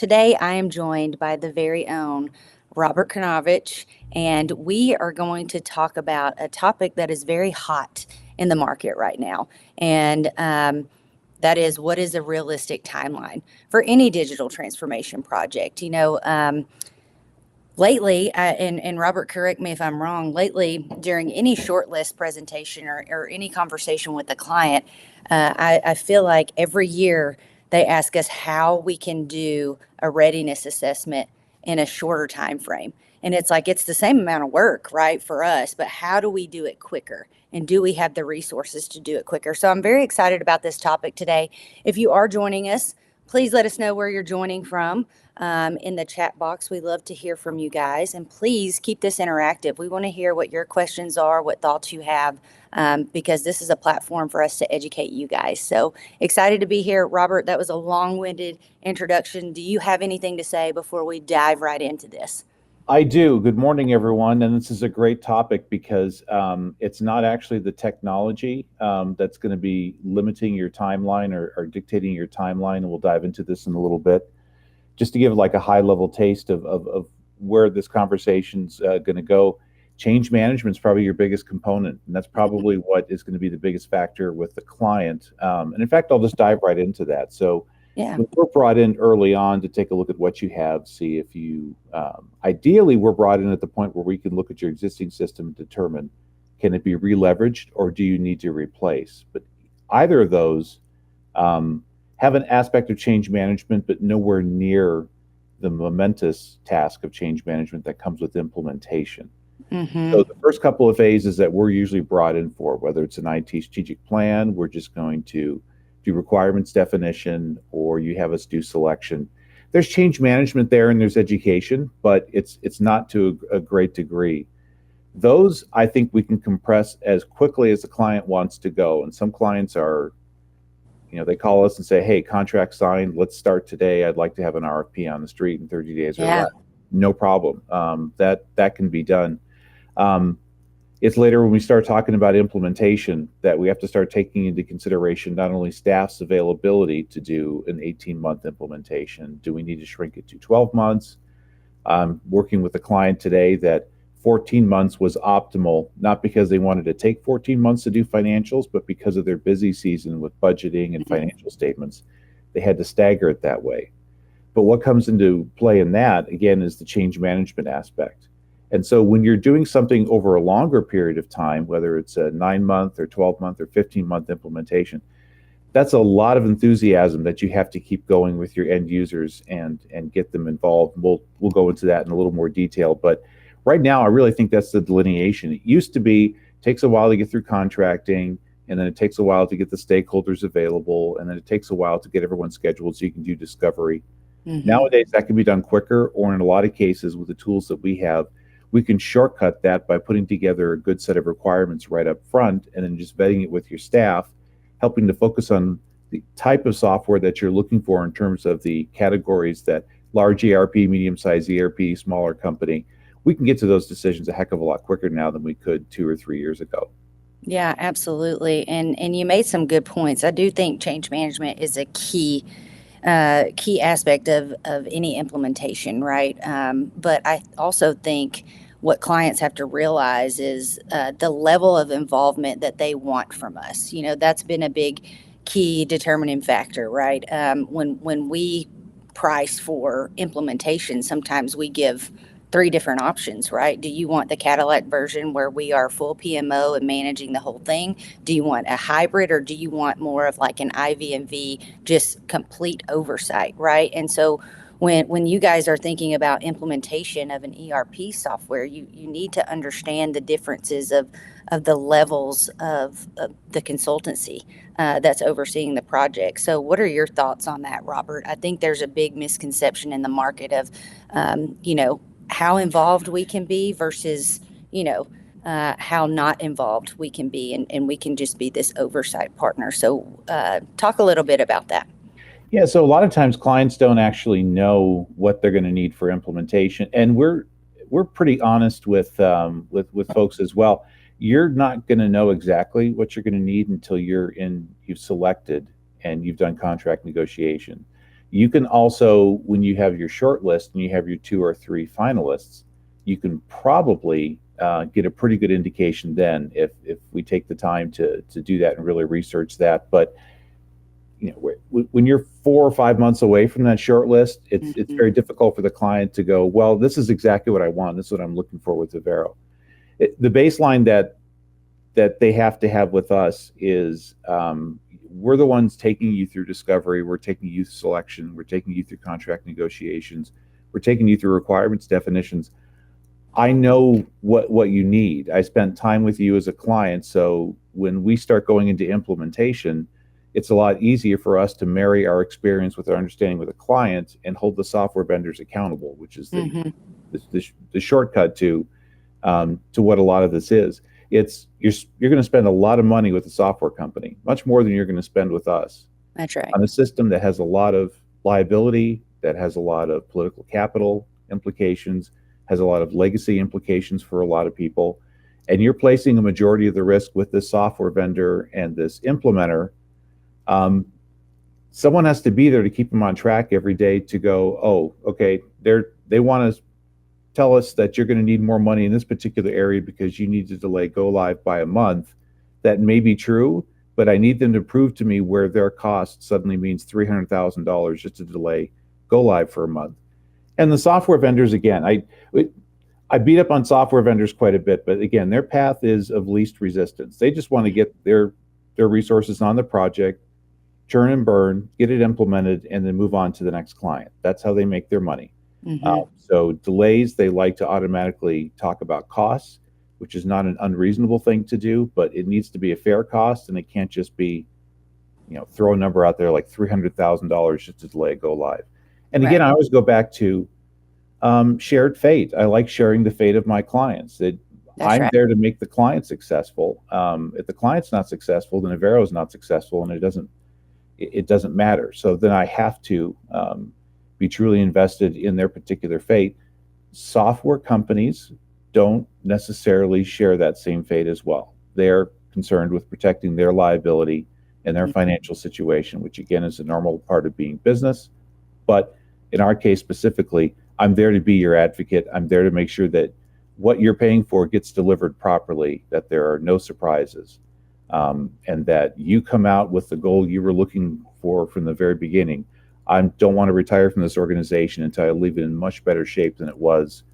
today I am joined by the very own Robert Kranovich, and we are going to talk about a topic that is very hot in the market right now. And that is, what is a realistic timeline for any digital transformation project? Lately, and Robert, correct me if I'm wrong, lately during any shortlist presentation or any conversation with the client, I feel like every year they ask us how we can do a readiness assessment in a shorter time frame. And it's like it's the same amount of work, right, for us, but how do we do it quicker? And do we have the resources to do it quicker? So I'm very excited about this topic today. If you are joining us, please let us know where you're joining from in the chat box. We love to hear from you guys, and please keep this interactive. We want to hear what your questions are, what thoughts you have, because this is a platform for us to educate you guys. So excited to be here. Robert, that was a long-winded introduction. Do you have anything to say before we dive right into this? I do. Good morning, everyone. And this is a great topic because it's not actually the technology that's going to be limiting your timeline or dictating your timeline. And we'll dive into this in a little bit. Just to give like a high level taste of where this conversation's going to go, change management is probably your biggest component. And that's probably what is going to be the biggest factor with the client. And in fact, I'll just dive right into that. So Yeah. we're brought in early on to take a look at what you have, see if you, ideally, we're brought in at the point where we can look at your existing system and determine, can it be re-leveraged or do you need to replace? But either of those have an aspect of change management, but nowhere near the momentous task of change management that comes with implementation. Mm-hmm. So the first couple of phases that we're usually brought in for, whether it's an IT strategic plan, we're just going to do requirements definition, or you have us do selection. There's change management there and there's education, but it's not to a great degree. Those I think we can compress as quickly as the client wants to go. And some clients are, they call us and say, hey, contract signed, let's start today. I'd like to have an RFP on the street in 30 days or less. No problem. That can be done. It's later when we start talking about implementation that we have to start taking into consideration not only staff's availability to do an 18-month implementation. Do we need to shrink it to 12 months? I'm working with a client today that 14 months was optimal, not because they wanted to take 14 months to do financials, but because of their busy season with budgeting and financial statements. They had to stagger it that way. But what comes into play in that, again, is the change management aspect. And so when you're doing something over a longer period of time, whether it's a 9-month or 12-month or 15-month implementation, that's a lot of enthusiasm that you have to keep going with your end users and get them involved. We'll go into that in a little more detail. But right now, I really think that's the delineation. It used to be, takes a while to get through contracting, and then it takes a while to get the stakeholders available, and then it takes a while to get everyone scheduled so you can do discovery. Mm-hmm. Nowadays, that can be done quicker, or in a lot of cases with the tools that we have, we can shortcut that by putting together a good set of requirements right up front and then just vetting it with your staff, helping to focus on the type of software that you're looking for in terms of the categories that large ERP, medium-sized ERP, smaller company. We can get to those decisions a heck of a lot quicker now than we could 2 or 3 years ago. Yeah, absolutely. And you made some good points. I do think change management is a key aspect of any implementation, right? But I also think what clients have to realize is the level of involvement that they want from us. That's been a big key determining factor, right? When we price for implementation, sometimes we give 3 different options, right? Do you want the Cadillac version where we are full PMO and managing the whole thing? Do you want a hybrid, or do you want more of like an IV&V, just complete oversight, right? And so when you guys are thinking about implementation of an ERP software, you need to understand the differences of the levels of the consultancy that's overseeing the project. So what are your thoughts on that, Robert? I think there's a big misconception in the market of, how involved we can be versus, how not involved we can be, and we can just be this oversight partner. So talk a little bit about that. Yeah, so a lot of times clients don't actually know what they're going to need for implementation, and we're pretty honest with folks as well. You're not going to know exactly what you're going to need until you've selected and you've done contract negotiation. You can also, when you have your short list and you have your 2 or 3 finalists, you can probably get a pretty good indication then if we take the time to do that and really research that. But when you're 4 or 5 months away from that short list, it's very difficult for the client to go, well, this is exactly what I want. This is what I'm looking for with Avero. The baseline that they have to have with us is we're the ones taking you through discovery. We're taking you through selection. We're taking you through contract negotiations. We're taking you through requirements definitions. I know what you need. I spent time with you as a client. So when we start going into implementation, it's a lot easier for us to marry our experience with our understanding with a client and hold the software vendors accountable, which is the shortcut to what a lot of this is. It's you're going to spend a lot of money with a software company, much more than you're going to spend with us. That's right. On a system that has a lot of liability, that has a lot of political capital implications, has a lot of legacy implications for a lot of people, and you're placing a majority of the risk with this software vendor and this implementer. Someone has to be there to keep them on track every day to go, oh, okay, they want to tell us that you're going to need more money in this particular area because you need to delay go live by a month. That may be true, but I need them to prove to me where their cost suddenly means $300,000 just to delay go live for a month. And the software vendors, again, I beat up on software vendors quite a bit, but again, their path is of least resistance. They just want to get their resources on the project, churn and burn, get it implemented, and then move on to the next client. That's how they make their money. So delays, they like to automatically talk about costs, which is not an unreasonable thing to do, but it needs to be a fair cost, and it can't just be, throw a number out there like $300,000 just to delay a go live. And again, I always go back to shared fate. I like sharing the fate of my clients. I'm there to make the client successful. If the client's not successful, then Avero is not successful, and it doesn't matter. So then I have to be truly invested in their particular fate. Software companies don't necessarily share that same fate as well. They're concerned with protecting their liability and their financial situation, which again is a normal part of being business. But in our case specifically, I'm there to be your advocate. I'm there to make sure that what you're paying for gets delivered properly, that there are no surprises, and that you come out with the goal you were looking for from the very beginning. I don't want to retire from this organization until I leave it in much better shape than it was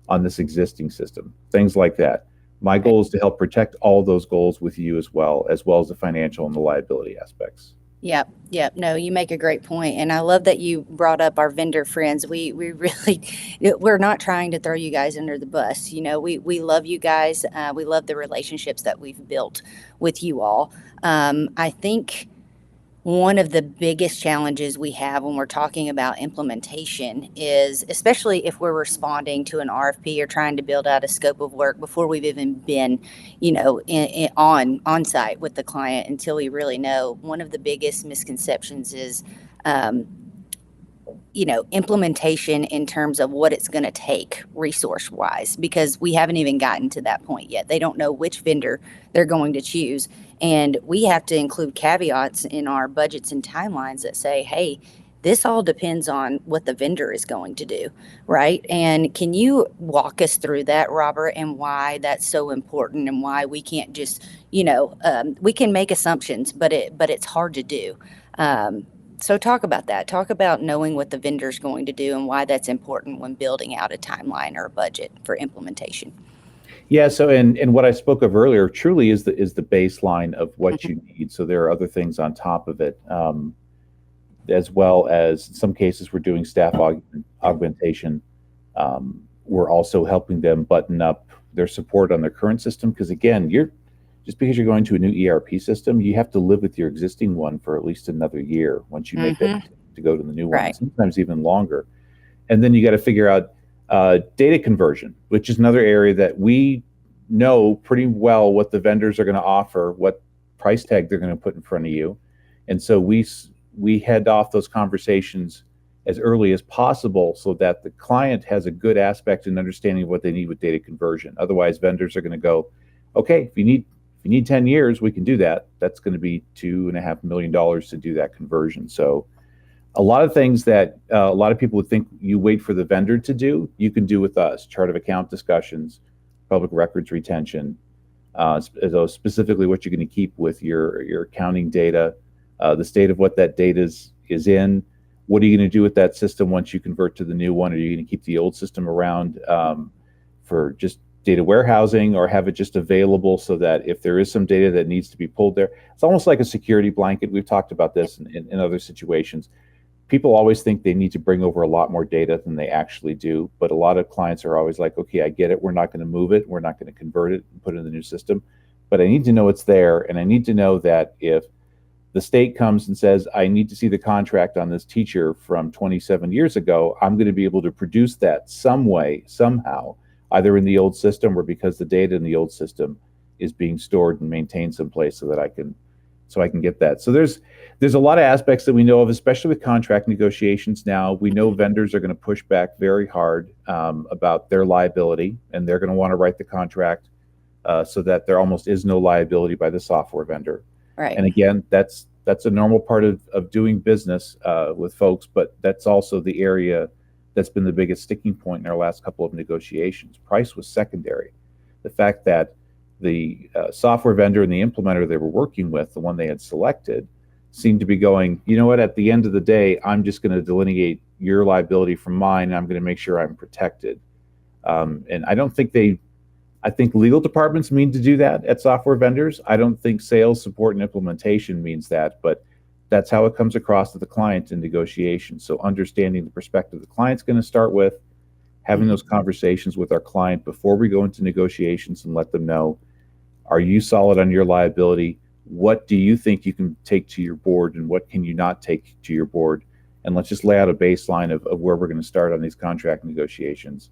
on this existing system. Things like that. My goal is to help protect all those goals with you as well as the financial and the liability aspects. Yep. No, you make a great point. And I love that you brought up our vendor friends. We really, we're not trying to throw you guys under the bus. We love you guys. We love the relationships that we've built with you all. I think one of the biggest challenges we have when we're talking about implementation is, especially if we're responding to an RFP or trying to build out a scope of work before we've even been, on site with the client until we really know. One of the biggest misconceptions is, implementation in terms of what it's going to take resource wise, because we haven't even gotten to that point yet. They don't know which vendor they're going to choose. And we have to include caveats in our budgets and timelines that say, hey, this all depends on what the vendor is going to do, right? And can you walk us through that, Robert, and why that's so important and why we can't just, we can make assumptions, but it's hard to do. So talk about that. Talk about knowing what the vendor is going to do and why that's important when building out a timeline or a budget for implementation. Yeah. So, and what I spoke of earlier truly is the baseline of what you need. So there are other things on top of it, as well as in some cases we're doing staff augmentation. We're also helping them button up their support on their current system, because again, just because you're going to a new ERP system, you have to live with your existing one for at least another year once you make that to go to the new one, sometimes even longer. And then you got to figure out data conversion, which is another area that we know pretty well what the vendors are going to offer, what price tag they're going to put in front of you. And so we head off those conversations as early as possible so that the client has a good aspect and understanding of what they need with data conversion. Otherwise, vendors are going to go, okay, if you need 10 years, we can do that. That's going to be $2.5 million to do that conversion. So A lot of things that a lot of people would think you wait for the vendor to do, you can do with us. Chart of account discussions, public records retention, specifically what you're going to keep with your accounting data, the state of what that data is in. What are you going to do with that system once you convert to the new one? Are you going to keep the old system around for just data warehousing, or have it just available so that if there is some data that needs to be pulled there? It's almost like a security blanket. We've talked about this in other situations. People always think they need to bring over a lot more data than they actually do, but a lot of clients are always like, okay, I get it. We're not going to move it. We're not going to convert it and put it in the new system, but I need to know it's there. And I need to know that if the state comes and says, I need to see the contract on this teacher from 27 years ago, I'm going to be able to produce that some way, somehow, either in the old system or because the data in the old system is being stored and maintained someplace so that I can get that. So there's a lot of aspects that we know of, especially with contract negotiations now. We know vendors are going to push back very hard about their liability, and they're going to want to write the contract so that there almost is no liability by the software vendor. Right. And again, that's a normal part of doing business with folks, but that's also the area that's been the biggest sticking point in our last couple of negotiations. Price was secondary. The fact that the software vendor and the implementer they were working with, the one they had selected, seemed to be going, you know what, at the end of the day, I'm just going to delineate your liability from mine, and I'm going to make sure I'm protected. And I think legal departments mean to do that at software vendors. I don't think sales, support, and implementation means that, but that's how it comes across to the client in negotiations. So understanding the perspective the client's going to start with, having those conversations with our client before we go into negotiations and let them know, are you solid on your liability? What do you think you can take to your board, and what can you not take to your board? And let's just lay out a baseline of where we're going to start on these contract negotiations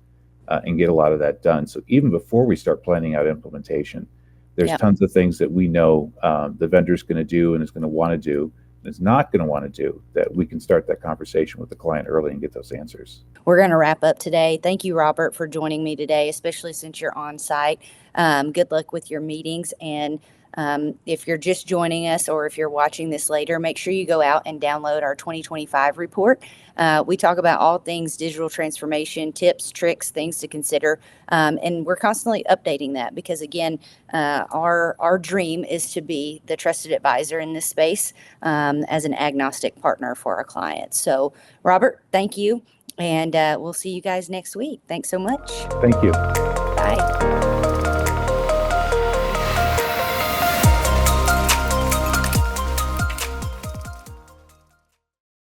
and get a lot of that done. So even before we start planning out implementation, there's tons of things that we know the vendor's going to do and is going to want to do and is not going to want to do, that we can start that conversation with the client early and get those answers. We're going to wrap up today. Thank you, Robert, for joining me today, especially since you're on site. Good luck with your meetings. And if you're just joining us, or if you're watching this later, make sure you go out and download our 2025 report. We talk about all things digital transformation, tips, tricks, things to consider. And we're constantly updating that because, again, our dream is to be the trusted advisor in this space as an agnostic partner for our clients. So, Robert, thank you. And we'll see you guys next week. Thanks so much. Thank you. Bye.